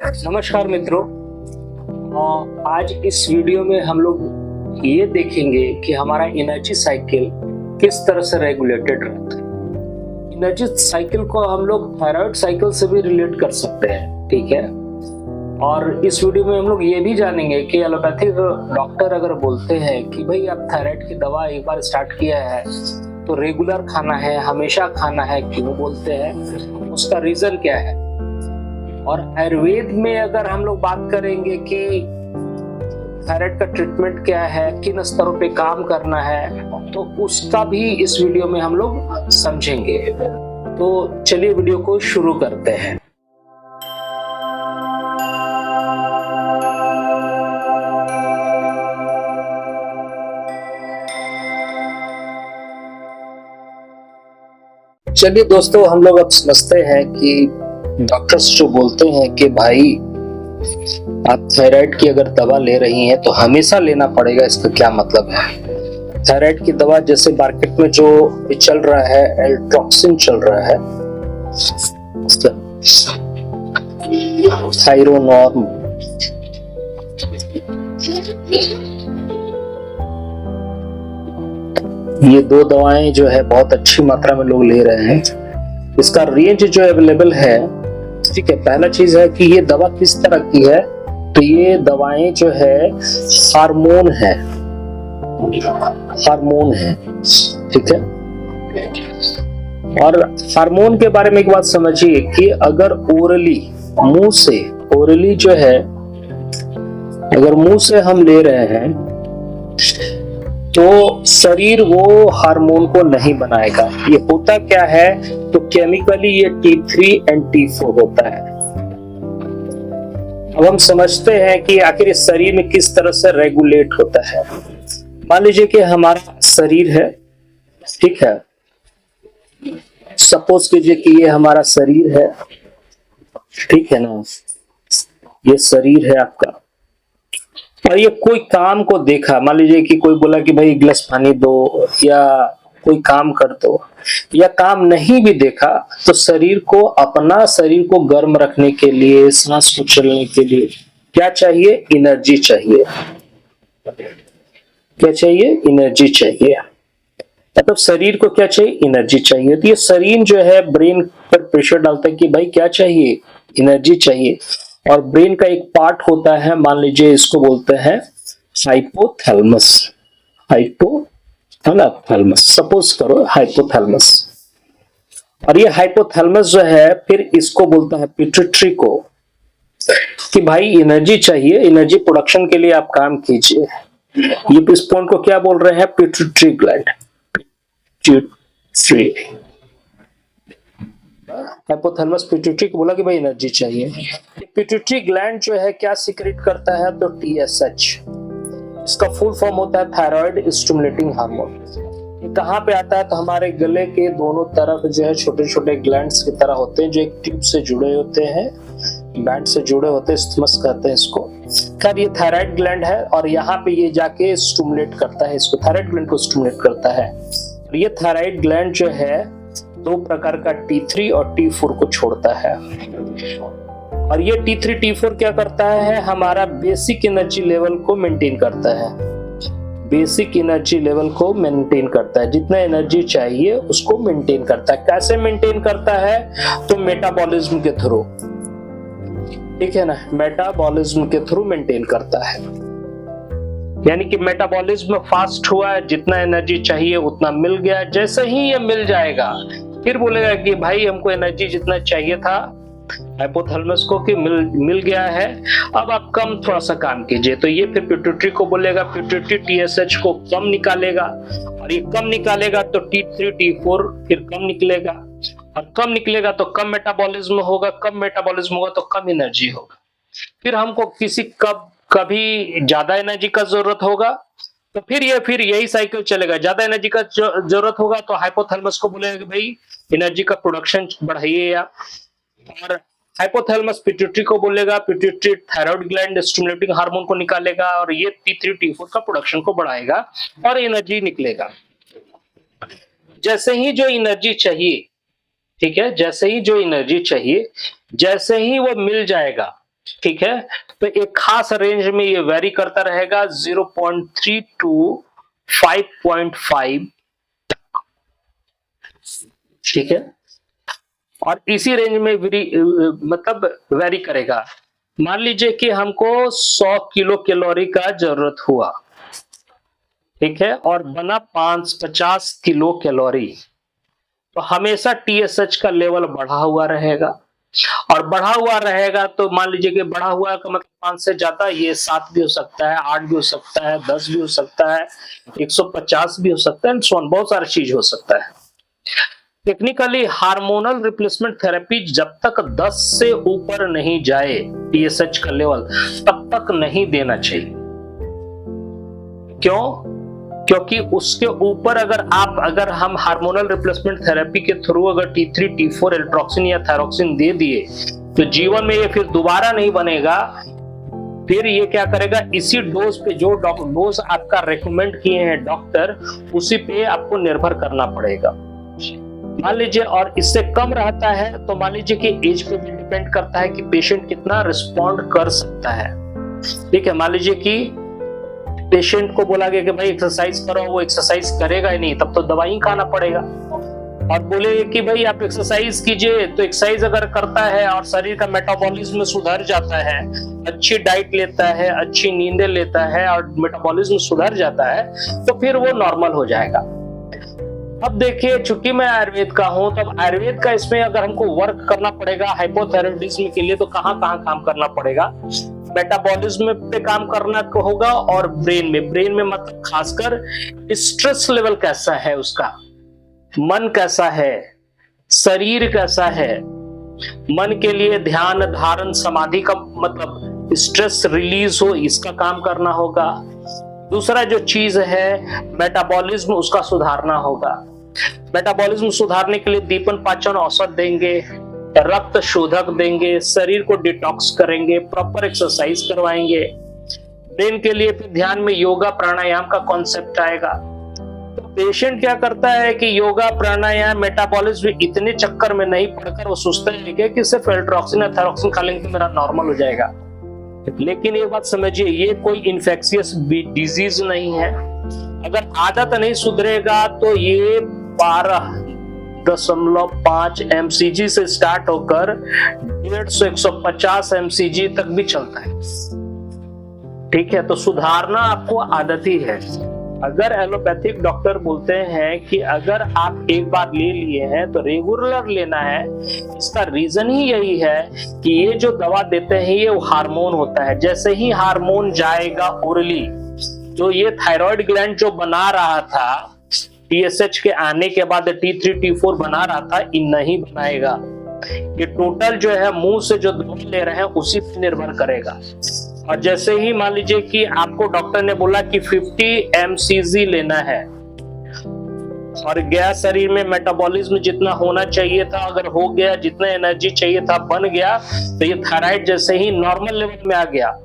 नमस्कार मित्रों। आज इस वीडियो में हम लोग ये देखेंगे कि हमारा एनर्जी साइकिल किस तरह से रेगुलेटेड रहता है। एनर्जी साइकिल को हम लोग थायराइड साइकिल से भी रिलेट कर सकते हैं, ठीक है। और इस वीडियो में हम लोग ये भी जानेंगे कि एलोपैथिक डॉक्टर अगर बोलते हैं कि भाई आप थायराइड की दवा एक बार स्टार्ट किया है तो रेगुलर खाना है, हमेशा खाना है, क्यों बोलते हैं, उसका रीजन क्या है। और आयुर्वेद में अगर हम लोग बात करेंगे कि थायराइड का ट्रीटमेंट क्या है, किन स्तरों पे काम करना है, तो उसका भी इस वीडियो में हम लोग समझेंगे। तो चलिए वीडियो को शुरू करते हैं। चलिए दोस्तों, हम लोग अब समझते हैं कि डॉक्टर्स जो बोलते हैं कि भाई आप थायराइड की अगर दवा ले रही हैं तो हमेशा लेना पड़ेगा, इसका क्या मतलब है। थायराइड की दवा जैसे मार्केट में जो चल रहा है, एल्ट्रोक्सिन चल रहा है, थायरोनॉर्म, ये दो दवाएं जो है बहुत अच्छी मात्रा में लोग ले रहे हैं। इसका रेंज जो अवेलेबल है, ठीक है। पहला चीज है कि ये दवा किस तरह की है, तो ये दवाएं जो है हार्मोन है, हार्मोन है, ठीक है। और हार्मोन के बारे में एक बात समझिए कि अगर ओरली, मुंह से, ओरली जो है अगर मुंह से हम ले रहे हैं तो शरीर वो हार्मोन को नहीं बनाएगा। ये होता क्या है, तो केमिकली ये T3 एंड T4 होता है। अब हम समझते हैं कि आखिर इस शरीर में किस तरह से रेगुलेट होता है। मान लीजिए कि हमारा शरीर है, ठीक है। सपोज कीजिए कि ये हमारा शरीर है, ठीक है ना, ये शरीर है आपका। और ये कोई काम को देखा, मान लीजिए कि कोई बोला कि भाई गिलास पानी दो या कोई काम कर दो, या काम नहीं भी देखा, तो शरीर को, अपना शरीर को गर्म रखने के लिए, सांस को चलने के लिए क्या चाहिए, एनर्जी चाहिए। क्या चाहिए, एनर्जी चाहिए। मतलब शरीर को क्या चाहिए, एनर्जी चाहिए। तो ये शरीर जो है ब्रेन पर प्रेशर डालता है कि भाई क्या चाहिए, एनर्जी चाहिए। और ब्रेन का एक पार्ट होता है, मान लीजिए इसको बोलते हैं हाइपोथैलेमस, हाइपोथैलेमस, सपोज करो हाइपोथैलेमस। और ये हाइपोथैलेमस जो है फिर इसको बोलता है पिट्यूटरी को कि भाई एनर्जी चाहिए, एनर्जी प्रोडक्शन के लिए आप काम कीजिए। ये इस पॉइंट को क्या बोल रहे हैं, pituitary gland, pituitary. Hypothalamus pituitary को बोला कि भाई एनर्जी चाहिए। पिट्यूटरी ग्लैंड जो है क्या सीक्रेट करता है, तो TSH। इसका फुल फॉर्म होता है थायराइड स्टिमुलेटिंग हार्मोन। ये कहाँ पे आता है, तो हमारे गले के दोनों तरफ जो है छोटे छोटे ग्लैंड्स की तरह होते हैं, जो एक ट्यूब से जुड़े होते हैं, बैंड से जुड़े होते हैं, स्थमस कहते हैं इसको। खैर ये थायराइड ग्लैंड है और यहाँ पे ये जाके स्टिमुलेट करता है, इसको थायराइड ग्लैंड को स्टिमुलेट करता है। और ये थायराइड ग्लैंड जो है दो प्रकार का T3 और T4 को छोड़ता है। और ये T3 T4 क्या करता है, हमारा बेसिक एनर्जी लेवल को मेंटेन करता है, बेसिक एनर्जी लेवल को मेंटेन करता है, जितना एनर्जी चाहिए उसको मेंटेन करता है। कैसे मेंटेन करता है, तो मेटाबॉलिज्म के थ्रू, ठीक है ना, मेटाबॉलिज्म के थ्रू मेंटेन करता है। यानी कि मेटाबॉलिज्म फास्ट हुआ, जितना एनर्जी चाहिए उतना मिल गया। जैसे ही ये मिल जाएगा फिर बोलेगा कि भाई हमको एनर्जी जितना चाहिए था हाइपोथैलेमस को कि मिल गया है, अब आप कम थोड़ा सा काम कीजिए। तो ये फिर पिट्यूटरी को बोलेगा, पिट्यूटरी TSH को कम निकालेगा, और ये कम निकालेगा तो T3 T4 फिर कम निकलेगा, और कम निकलेगा तो कम मेटाबॉलिज्म होगा, कम मेटाबॉलिज्म होगा तो कम एनर्जी होगा। फिर हमको कभी ज्यादा एनर्जी का जरूरत होगा तो फिर यही साइकिल चलेगा। ज्यादा एनर्जी का जरूरत होगा तो हाइपोथैलेमस को बोलेगा कि भाई एनर्जी का प्रोडक्शन बढ़ाइए आप। और हाइपोथैलेमस पिट्यूटरी को बोलेगा, pituitary thyroid gland stimulating hormone को निकालेगा और ये T3 T4 का प्रोडक्शन को बढ़ाएगा और एनर्जी निकलेगा। जैसे ही जो एनर्जी चाहिए, ठीक है, जैसे ही जो एनर्जी चाहिए, जैसे ही वो मिल जाएगा, ठीक है, तो एक खास रेंज में ये वेरी करता रहेगा 0.3 टू 5.5, ठीक है, और इसी रेंज में मतलब वेरी करेगा। मान लीजिए कि हमको 100 किलो कैलोरी का जरूरत हुआ, ठीक है, और बना 550 किलो कैलोरी, तो हमेशा TSH का लेवल बढ़ा हुआ रहेगा, और बढ़ा हुआ रहेगा तो मान लीजिए कि बढ़ा हुआ का मतलब 5 से ज्यादा, ये 7 भी हो सकता है, 8 भी हो सकता है, 10 भी हो सकता है, 150 भी हो सकता है, बहुत सारी चीज हो सकता है। टेक्निकली हार्मोनल रिप्लेसमेंट थेरेपी जब तक 10 से ऊपर नहीं जाए TSH का लेवल, तब तक नहीं देना चाहिए। क्यों? क्योंकि उसके ऊपर अगर हम हार्मोनल रिप्लेसमेंट थेरेपी के थ्रू अगर T3, T4, एल्ट्रोक्सिन या थायरोक्सिन दे दिए तो जीवन में ये फिर दोबारा नहीं बनेगा। फिर ये क्या करेगा, इसी डोज पे जो डोज आपका रेकमेंड किए हैं डॉक्टर, उसी पे आपको निर्भर करना पड़ेगा। मान लीजिए और इससे कम रहता है तो मान लीजिए कि एज पे भी डिपेंड करता है कि पेशेंट कितना रिस्पॉन्ड कर सकता है। ठीक है, मान लीजिए कि पेशेंट को बोला गया कि भाई एक्सरसाइज करो, वो एक्सरसाइज करेगा ही नहीं, तब तो दवाई खाना पड़ेगा। और बोले कि भाई आप एक्सरसाइज कीजिए, तो एक्सरसाइज अगर करता है और शरीर का मेटाबॉलिज्म सुधर जाता है, अच्छी डाइट लेता है, अच्छी नींदें लेता है और मेटाबॉलिज्म सुधर जाता है, तो फिर वो नॉर्मल हो जाएगा। अब देखिए, चूंकि मैं आयुर्वेद का हूं, तब आयुर्वेद का इसमें अगर हमको वर्क करना पड़ेगा हाइपोथायराइडिज्म के लिए, तो कहाँ कहाँ काम करना पड़ेगा? मेटाबॉलिज्म पे काम करना होगा और ब्रेन में मतलब खासकर स्ट्रेस लेवल कैसा है उसका, मन कैसा है, शरीर कैसा है। मन के लिए ध्यान धारण समाधि का मतलब स्ट्रेस रिलीज हो, इसका काम करना होगा। दूसरा जो चीज है मेटाबॉलिज्म, उसका सुधारना होगा। मेटाबॉलिज्म सुधारने के लिए दीपन पाचन औषध देंगे, रक्त शोधक देंगे, शरीर को डिटॉक्स करेंगे, प्रॉपर एक्सरसाइज करवाएंगे। ब्रेन के लिए फिर ध्यान में योगा प्राणायाम का कॉन्सेप्ट आएगा। तो पेशेंट क्या करता है कि योगा प्राणायाम मेटाबॉलिज्म इतने चक्कर में नहीं पड़कर वो सोचता है कि सिर्फ एल्ट्रोक्सिन या थायरोक्सिन खा लेंगे तो मेरा नॉर्मल हो जाएगा। लेकिन ये बात समझिए, ये कोई इन्फेक्शियस डिजीज नहीं है। अगर आदत नहीं सुधरेगा तो ये 12.5 mcg से स्टार्ट होकर 150-150 mcg तक भी चलता है। ठीक है, तो सुधारना आपको आदत ही है। अगर एलोपैथिक डॉक्टर बोलते हैं कि अगर आप एक बार ले लिए हैं तो रेगुलर लेना है, इसका रीजन ही यही है कि ये जो दवा देते हैं ये हार्मोन होता है। जैसे ही हार्मोन जाएगा ओरली, जो ये थायराइड ग्लैंड जो बना रहा था TSH के आने के बाद T3, T4 बना रहा था, ये नहीं बनाएगा। ये टोटल जो है मुंह से जो दवा ले रहे हैं उसी पर निर्भर करेगा। और जैसे ही मान लीजिए कि आपको डॉक्टर ने बोला कि 50 mcg लेना है और गया शरीर में मेटाबॉलिज्म जितना होना चाहिए था, अगर हो गया, जितना एनर्जी चाहिए था बन गया, तो ये थायराइड जैसे ही नॉर्मल लेवल में आ गया,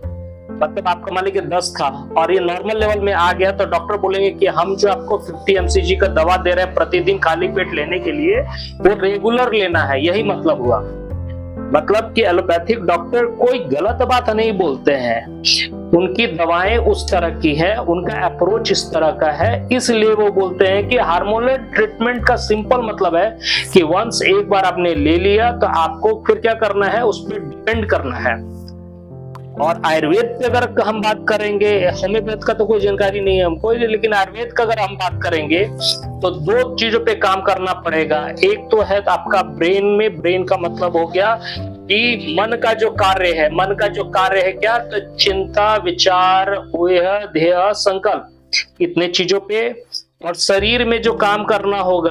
मतलब आपका मान लीजिए 10 था और ये नॉर्मल लेवल में आ गया, तो डॉक्टर बोलेंगे कि हम जो आपको 50 mcg का दवा दे रहे हैं प्रतिदिन खाली पेट लेने के लिए, वो रेगुलर लेना है। यही मतलब हुआ। मतलब कि एलोपैथिक डॉक्टर कोई गलत बात नहीं बोलते हैं, उनकी दवाएं उस तरह की है, उनका अप्रोच इस तरह का है, इसलिए वो बोलते हैं कि हार्मोनल ट्रीटमेंट का सिंपल मतलब है कि वंस एक बार आपने ले लिया तो आपको फिर क्या करना है, उस पर डिपेंड करना है। और आयुर्वेद पे अगर हम बात करेंगे, होम्योपैथ का तो कोई जानकारी नहीं है हमको, लेकिन आयुर्वेद का अगर हम बात करेंगे तो 2 चीजों पे काम करना पड़ेगा। एक तो है आपका ब्रेन का मतलब हो गया कि मन का जो कार्य है, मन का जो कार्य है क्या, तो चिंता, विचार, ऊह, ध्येय, संकल्प, इतने चीजों पे। और शरीर में जो काम करना होगा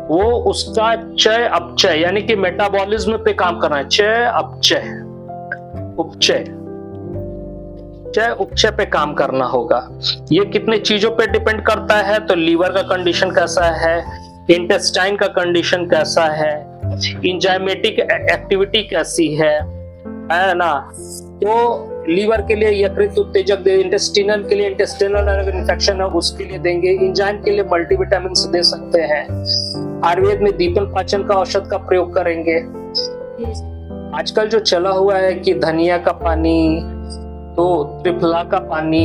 वो उसका चय अपचय यानी कि मेटाबॉलिज्म पे काम करना है। चय अपचय, उपचय, चय उपचय पे काम करना होगा। ये कितने चीजों पे डिपेंड करता है, तो लीवर का कंडीशन कैसा है, इंटेस्टाइन का कंडीशन कैसा है, इंजाइमेटिक एक्टिविटी कैसी है ना। तो लीवर के लिए यकृत उत्तेजक दे, इंटेस्टिनल के लिए इंटेस्टिनल अगर इन्फेक्शन है उसके लिए देंगे, इंजाइम के लिए मल्टीविटामिन दे सकते हैं। आयुर्वेद में दीपन पाचन का औषध का प्रयोग करेंगे। आजकल जो चला हुआ है कि धनिया का पानी, तो त्रिफला का पानी,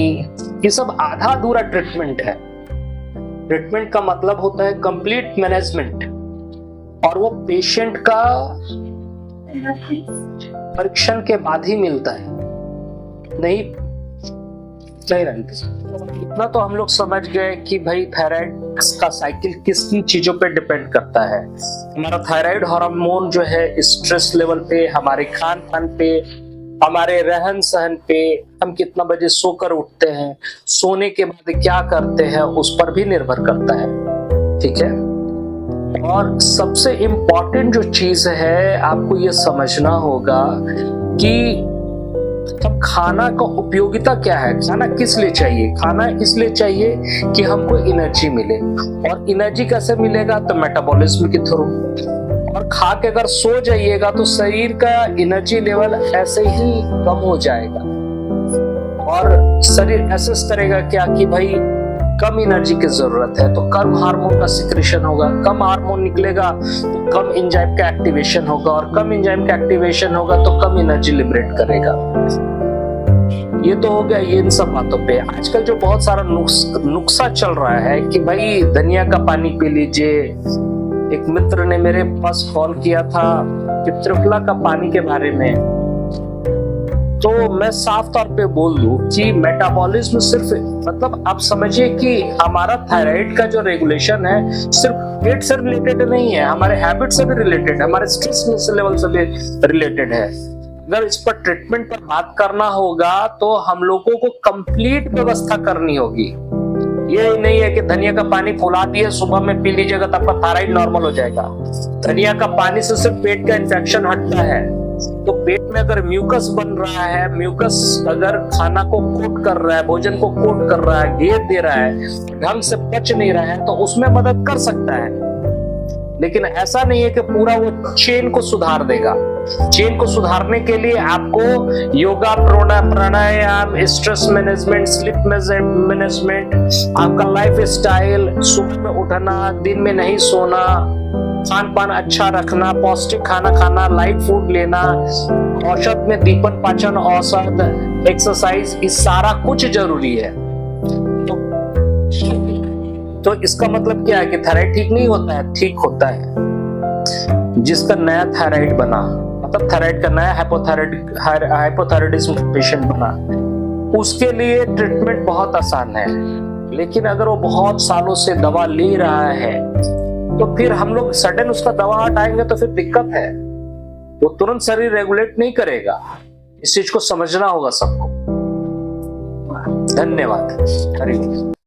ये सब आधा अधूरा ट्रीटमेंट है। ट्रीटमेंट का मतलब होता है कंप्लीट मैनेजमेंट, और वो पेशेंट का परीक्षण के बाद ही मिलता है। नहीं इतना तो हम लोग समझ गए कि भाई थायराइड का साइकिल किस किन चीजों पे डिपेंड करता है। हमारा थायराइड हार्मोन जो है स्ट्रेस लेवल पे, हमारे खान पान पे, हमारे रहन सहन पे, हम कितना बजे सोकर उठते हैं, सोने के बाद क्या करते हैं, उस पर भी निर्भर करता है। ठीक है। और सबसे इम्पोर्टेंट जो चीज है आपको ये समझना होगा कि अब खाना का उपयोगिता क्या है, खाना किस लिए चाहिए। खाना इसलिए चाहिए कि हमको एनर्जी मिले, और एनर्जी कैसे मिलेगा, तो मेटाबॉलिज्म के थ्रू। और खा के अगर सो जाइएगा तो शरीर का एनर्जी लेवल ऐसे ही कम हो जाएगा, और शरीर एसेस करेगा क्या कि भाई कम एनर्जी की जरूरत है, तो कम हार्मोन का सिक्रेशन होगा, कम हार्मोन निकलेगा तो कम एंजाइम का एक्टिवेशन होगा, और कम एंजाइम का एक्टिवेशन होगा तो कम एनर्जी लिबरेट करेगा। ये तो हो गया ये इन सब बातों पे। आजकल जो बहुत सारा नुस्खा चल रहा है कि भाई धनिया का पानी पी लीजिए। एक मित्र ने मेरे पास कॉल किया था कि त्रिफला का पानी के बारे में, तो मैं साफ तौर पे बोल दूं कि मेटाबॉलिज्म सिर्फ मतलब आप समझिए कि हमारा थायराइड का जो रेगुलेशन है सिर्फ पेट से रिलेटेड नहीं है, हमारे हैबिट से भी रिलेटेड है, हमारे स्ट्रेस लेवल से भी रिलेटेड है। अगर इस पर ट्रीटमेंट पर बात करना होगा तो हम लोगों को कंप्लीट व्यवस्था करनी होगी। ये नहीं है कि धनिया का पानी फुला दिए सुबह में पी लीजिएगा तो आपका थायराइड नॉर्मल हो जाएगा। धनिया का पानी से सिर्फ पेट का इन्फेक्शन हटता है। तो पेट में अगर म्यूकस बन रहा है, म्यूकस अगर खाना को कोट कर रहा है, भोजन को कोट कर रहा है, घेर दे रहा है, ढंग से पच नहीं रहा है, तो उसमें मदद कर सकता है। लेकिन ऐसा नहीं है कि पूरा वो चेन को सुधार देगा। चेन को सुधारने के लिए आपको योगा, प्राणायाम, स्ट्रेस मैनेजमेंट, स्लीप मैनेजमेंट, आपका लाइफ स्टाइल, सुबह में उठना, दिन में नहीं सोना, खान पान अच्छा रखना, पौष्टिक खाना खाना, लाइट फूड लेना, औषध में दीपन पाचन औषध, एक्सरसाइज, इस सारा कुछ जरूरी है। तो इसका मतलब क्या है कि थायराइड ठीक नहीं होता है? ठीक होता है। जिसका नया थायराइड बना, मतलब थायराइड का नया हाइपोथायराइडिज्म पेशेंट बना, उसके लिए ट्रीटमेंट बहुत आसान है। लेकिन अगर वो बहुत सालों से दवा ले रहा है तो फिर हम लोग सडन उसका दवा हटाएंगे तो फिर दिक्कत है। वो तुरंत शरीर रेगुलेट नहीं करेगा। इस चीज को समझना होगा सबको। धन्यवाद। हरि